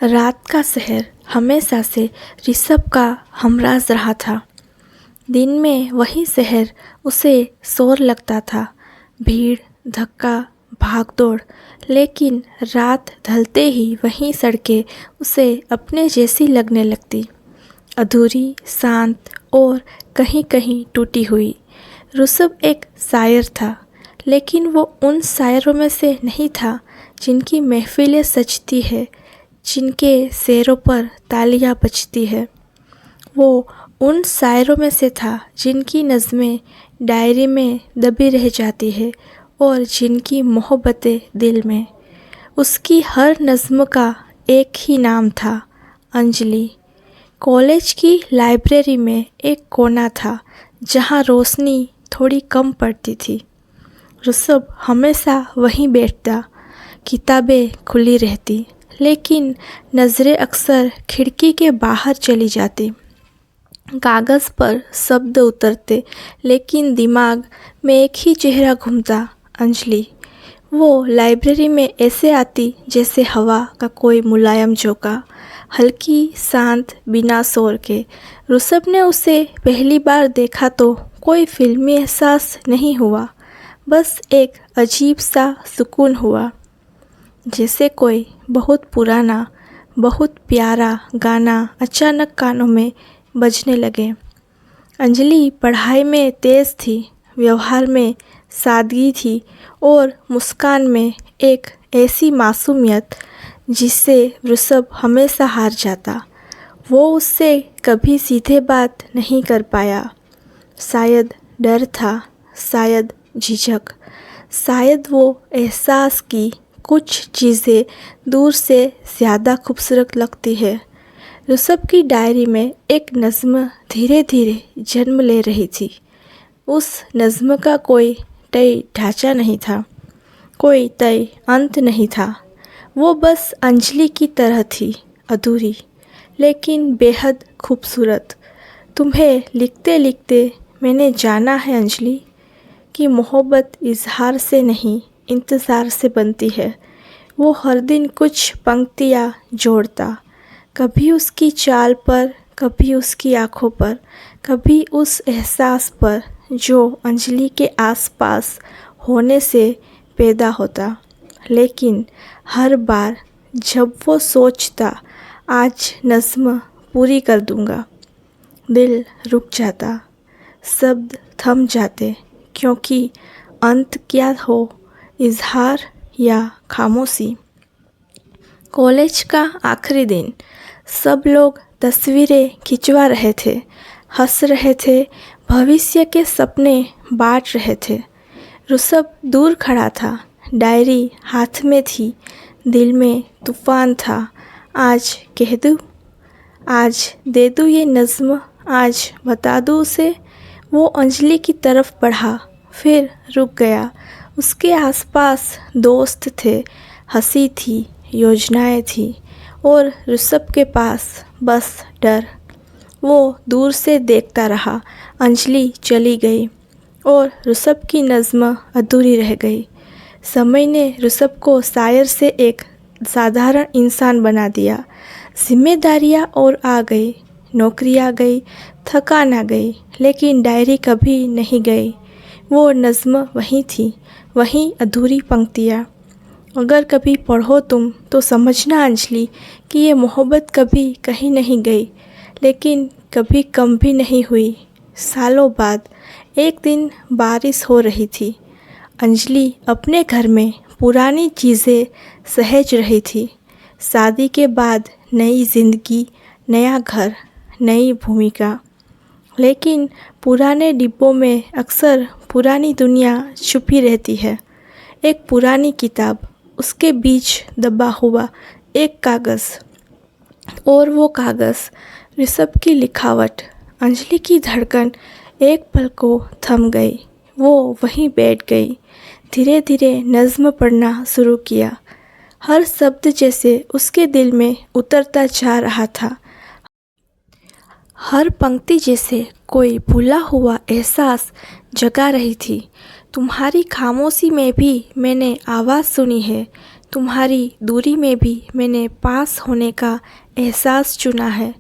रात का शहर हमेशा से ऋषभ का हमराज रहा था। दिन में वही शहर उसे शोर लगता था, भीड़, धक्का, भागदौड़। लेकिन रात ढलते ही वही सड़कें उसे अपने जैसी लगने लगती, अधूरी, शांत और कहीं कहीं टूटी हुई। ऋषभ एक शायर था, लेकिन वो उन शायरों में से नहीं था जिनकी महफिलें सजती है, जिनके शेरों पर तालियां बजती है। वो उन शायरों में से था जिनकी नज़में डायरी में दबी रह जाती है और जिनकी मोहब्बतें दिल में। उसकी हर नज़्म का एक ही नाम था, अंजलि। कॉलेज की लाइब्रेरी में एक कोना था जहाँ रोशनी थोड़ी कम पड़ती थी। ऋषभ हमेशा वहीं बैठता, किताबें खुली रहती, लेकिन नज़रें अक्सर खिड़की के बाहर चली जाती। कागज़ पर शब्द उतरते, लेकिन दिमाग में एक ही चेहरा घूमता, अंजलि। वो लाइब्रेरी में ऐसे आती जैसे हवा का कोई मुलायम झोंका, हल्की, शांत, बिना शोर के। ऋषभ ने उसे पहली बार देखा तो कोई फिल्मी एहसास नहीं हुआ, बस एक अजीब सा सुकून हुआ, जैसे कोई बहुत पुराना, बहुत प्यारा गाना अचानक कानों में बजने लगे। अंजलि पढ़ाई में तेज़ थी, व्यवहार में सादगी थी और मुस्कान में एक ऐसी मासूमियत जिससे ऋषभ हमेशा हार जाता। वो उससे कभी सीधे बात नहीं कर पाया। शायद डर था, शायद झिझक, शायद वो एहसास की कुछ चीज़ें दूर से ज़्यादा खूबसूरत लगती है। ऋषभ की डायरी में एक नज़्म धीरे धीरे जन्म ले रही थी। उस नज़्म का कोई तय ढांचा नहीं था, कोई तय अंत नहीं था। वो बस अंजलि की तरह थी, अधूरी लेकिन बेहद खूबसूरत। तुम्हें लिखते लिखते मैंने जाना है अंजलि कि मोहब्बत इजहार से नहीं, इंतज़ार से बनती है। वो हर दिन कुछ पंक्तियाँ जोड़ता, कभी उसकी चाल पर, कभी उसकी आँखों पर, कभी उस एहसास पर जो अंजलि के आसपास होने से पैदा होता। लेकिन हर बार जब वो सोचता आज नज़्म पूरी कर दूँगा, दिल रुक जाता, शब्द थम जाते, क्योंकि अंत क्या हो, इजहार या खामोशी। कॉलेज का आखिरी दिन, सब लोग तस्वीरें खिंचवा रहे थे, हंस रहे थे, भविष्य के सपने बांट रहे थे। ऋषभ दूर खड़ा था, डायरी हाथ में थी, दिल में तूफान था। आज कह दूँ, आज दे दूँ ये नज़्म, आज बता दूँ उसे। वो अंजलि की तरफ बढ़ा, फिर रुक गया। उसके आसपास दोस्त थे, हंसी थी, योजनाएं थी, और ऋषभ के पास बस डर। वो दूर से देखता रहा, अंजलि चली गई और ऋषभ की नज़्म अधूरी रह गई। समय ने ऋषभ को शायर से एक साधारण इंसान बना दिया। जिम्मेदारियाँ और आ गई, नौकरी आ गई, थकान आ गई, लेकिन डायरी कभी नहीं गई। वो नज़्म वहीं थी, वहीं अधूरी पंक्तियाँ। अगर कभी पढ़ो तुम तो समझना अंजलि कि ये मोहब्बत कभी कहीं नहीं गई, लेकिन कभी कम भी नहीं हुई। सालों बाद एक दिन बारिश हो रही थी। अंजलि अपने घर में पुरानी चीज़ें सहेज रही थी। शादी के बाद नई ज़िंदगी, नया घर, नई भूमिका, लेकिन पुराने डिब्बों में अक्सर पुरानी दुनिया छुपी रहती है। एक पुरानी किताब, उसके बीच दबा हुआ एक कागज़, और वो कागज़ ऋषभ की लिखावट। अंजलि की धड़कन एक पल को थम गई। वो वहीं बैठ गई, धीरे धीरे नज़्म पढ़ना शुरू किया। हर शब्द जैसे उसके दिल में उतरता जा रहा था, हर पंक्ति जैसे कोई भूला हुआ एहसास जगा रही थी। तुम्हारी खामोशी में भी मैंने आवाज़ सुनी है, तुम्हारी दूरी में भी मैंने पास होने का एहसास चुना है।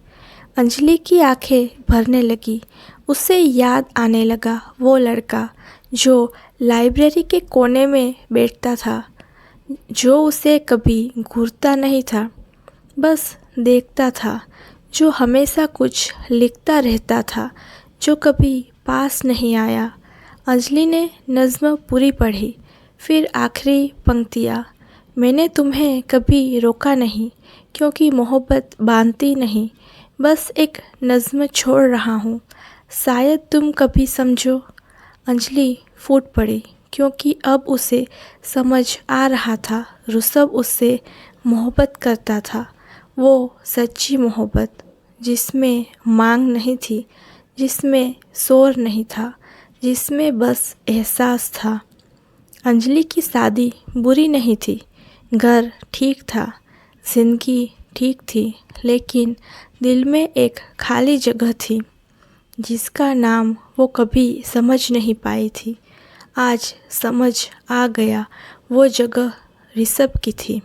अंजलि की आंखें भरने लगी। उसे याद आने लगा वो लड़का जो लाइब्रेरी के कोने में बैठता था, जो उसे कभी घूरता नहीं था, बस देखता था, जो हमेशा कुछ लिखता रहता था, जो कभी पास नहीं आया। अंजलि ने नज़्म पूरी पढ़ी, फिर आखिरी पंक्तियाँ। मैंने तुम्हें कभी रोका नहीं, क्योंकि मोहब्बत बांधती नहीं, बस एक नज़्म छोड़ रहा हूँ, शायद तुम कभी समझो। अंजलि फूट पड़ी, क्योंकि अब उसे समझ आ रहा था ऋषभ उससे मोहब्बत करता था। वो सच्ची मोहब्बत, जिसमें मांग नहीं थी, जिसमें शोर नहीं था, जिसमें बस एहसास था। अंजलि की शादी बुरी नहीं थी, घर ठीक था, जिंदगी ठीक थी, लेकिन दिल में एक खाली जगह थी, जिसका नाम वो कभी समझ नहीं पाई थी। आज समझ आ गया, वो जगह ऋषभ की थी।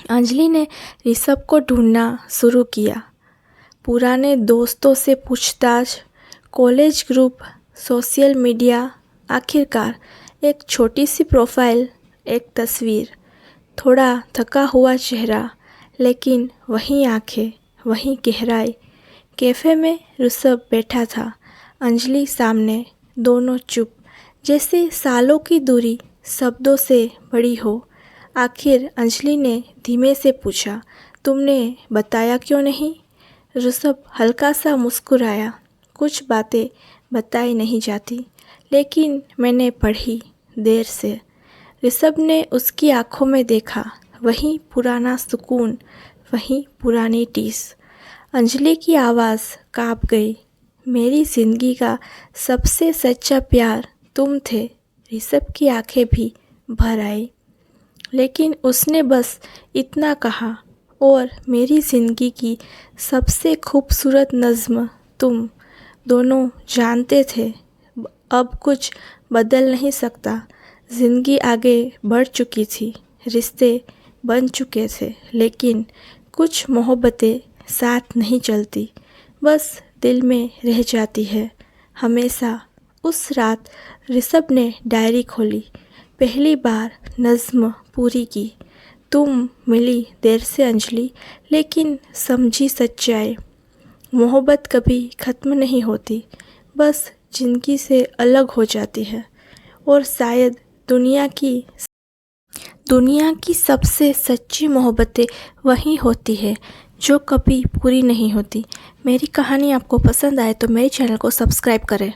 अंजलि ने ऋषभ को ढूंढना शुरू किया। पुराने दोस्तों से पूछताछ, कॉलेज ग्रुप, सोशल मीडिया, आखिरकार एक छोटी सी प्रोफाइल, एक तस्वीर, थोड़ा थका हुआ चेहरा, लेकिन वही आंखें, वही गहराई। कैफ़े में ऋषभ बैठा था, अंजलि सामने, दोनों चुप, जैसे सालों की दूरी शब्दों से बड़ी हो। आखिर अंजलि ने धीमे से पूछा, तुमने बताया क्यों नहीं? ऋषभ हल्का सा मुस्कुराया, कुछ बातें बताई नहीं जाती, लेकिन मैंने पढ़ी देर से। ऋषभ ने उसकी आंखों में देखा, वही पुराना सुकून, वही पुरानी टीस। अंजलि की आवाज़ काँप गई, मेरी ज़िंदगी का सबसे सच्चा प्यार तुम थे। ऋषभ की आंखें भी भर आई, लेकिन उसने बस इतना कहा, और मेरी ज़िंदगी की सबसे खूबसूरत नज़्म तुम। दोनों जानते थे अब कुछ बदल नहीं सकता। ज़िंदगी आगे बढ़ चुकी थी, रिश्ते बन चुके थे, लेकिन कुछ मोहब्बतें साथ नहीं चलती, बस दिल में रह जाती है हमेशा। उस रात ऋषभ ने डायरी खोली, पहली बार नज़्म पूरी की। तुम मिली देर से अंजलि, लेकिन समझी सच्चाई। मोहब्बत कभी ख़त्म नहीं होती, बस ज़िंदगी से अलग हो जाती है। और शायद दुनिया की सबसे सच्ची मोहब्बतें वही होती है जो कभी पूरी नहीं होती। मेरी कहानी आपको पसंद आए तो मेरे चैनल को सब्सक्राइब करें।